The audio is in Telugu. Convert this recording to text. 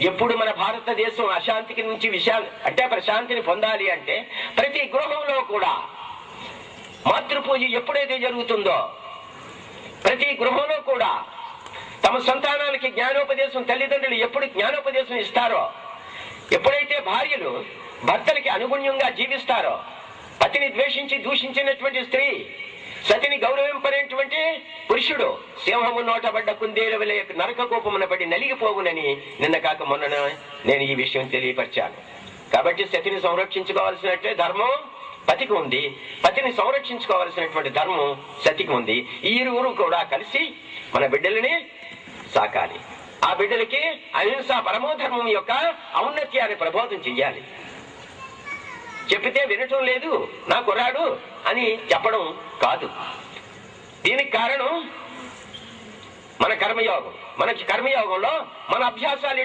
ఎప్పుడు మన భారతదేశం అశాంతికి నుంచి ప్రశాంతిని పొందాలి అంటే ప్రతి గృహంలో కూడా మాతృపూజ ఎప్పుడైతే జరుగుతుందో, ప్రతి గృహంలో కూడా తమ సంతానానికి జ్ఞానోపదేశం, తల్లిదండ్రులు ఎప్పుడు జ్ఞానోపదేశం ఇస్తారో, ఎప్పుడైతే భార్యలు భర్తలకి అనుగుణ్యంగా జీవిస్తారో, పతిని ద్వేషించి దూషించినటువంటి స్త్రీ సతిని గౌరవింపనేటువంటి పురుషుడు సింహము నోటబడ్డ కుందేలు వలె నరక కోపమున పడి నలిగిపోవునని నిన్న కాక మొన్న నేను ఈ విషయం తెలియపరిచాను. కాబట్టి సతిని సంరక్షించుకోవాల్సినట్టే ధర్మం పతికి ఉంది, పతిని సంరక్షించుకోవాల్సినటువంటి ధర్మం సతికి ఉంది. ఈ ఇరువురు కూడా కలిసి మన బిడ్డలని సాకాలి. ఆ బిడ్డలకి అహింసా పరమోధర్మం యొక్క ఔన్నత్యాన్ని ప్రబోధం చెయ్యాలి. చెప్పితే వినటం లేదు నా కుర్రాడు అని చెప్పడం కాదు. దీనికి కారణం మన కర్మయోగం. మన కర్మయోగంలో మన అభ్యాసాలు